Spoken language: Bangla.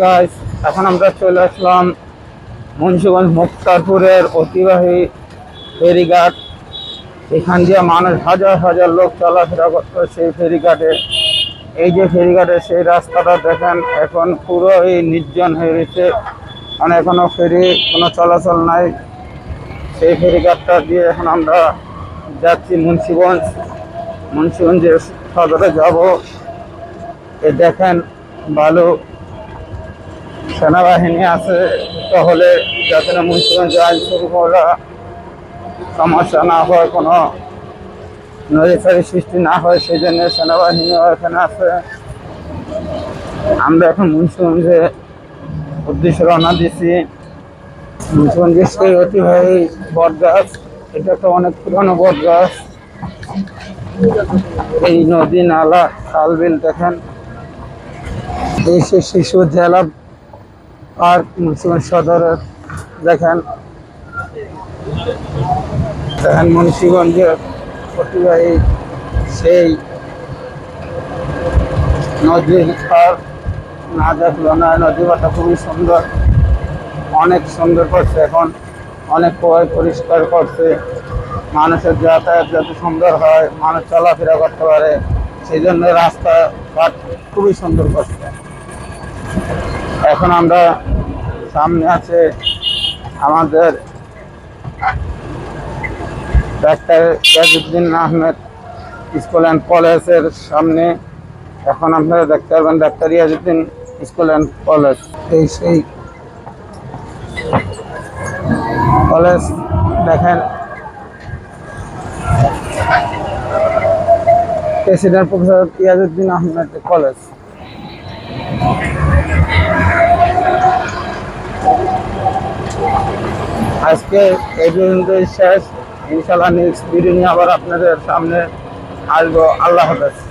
গাইস, এখন আমরা চলে আসলাম মুন্সিগঞ্জ মুক্তারপুরের ঐতিহ্যবাহী ফেরিঘাট। এখান দিয়ে মানুষ হাজার হাজার লোক চলাফেরা করতো সেই ফেরিঘাটে। এই যে ফেরিঘাটে সেই রাস্তাটা দেখেন, এখন পুরোই নির্জন হয়ে গেছে, মানে এখনো ফেরি কোনো চলাচল নাই। সেই ফেরিঘাটটা দিয়ে এখন আমরা যাচ্ছি মুন্সিগঞ্জের সদরে যাব। এ দেখেন, ভালো সেনাবাহিনী আছে তাহলে, যাতে না মুন্সিগঞ্জে আইন শৃঙ্খলা সমস্যা না হয়, কোনো নদীফারি সৃষ্টি না হয়, সেই জন্য সেনাবাহিনীও এখানে আছে। আমরা এখন মুন্সিগঞ্জে উদ্দেশ্যে রওনা দিচ্ছি। মুন্সিগঞ্জের সেই ঐতিহ্যবাহী বট গাছ, এটা তো অনেক পুরানো বট গাছ। এই নদী নালা খাল বিল দেখেন। এই সেই শিশু জেলা পার্ক মুন্সিগঞ্জ সদরের দেখেন মুন্সিগঞ্জের ঐতিহ্যবাহী সেই নদীর পার না দেখলো না। নদী পাটা খুবই সুন্দর, অনেক সুন্দর করছে, এখন অনেক পরিষ্কার করছে। মানুষের যাতায়াত যাতে সুন্দর হয়, মানুষ চলাফেরা করতে পারে, সেই জন্য রাস্তাঘাট খুবই সুন্দর করছে। এখন আমরা সামনে আছে আমাদের doctor Iajuddin Ahmed school and কলেজের সামনে। এখন আপনারা দেখতে পারবেন doctor Iajuddin school and college. এই সেই কলেজ দেখেন, president professor Iajuddin Ahmed college. আজকে এই পর্যন্ত শেষ। ইনশাআল্লাহ নেক্সট ভিডিও নিয়ে আবার আপনাদের সামনে আসবো। আল্লাহ হাফেজ।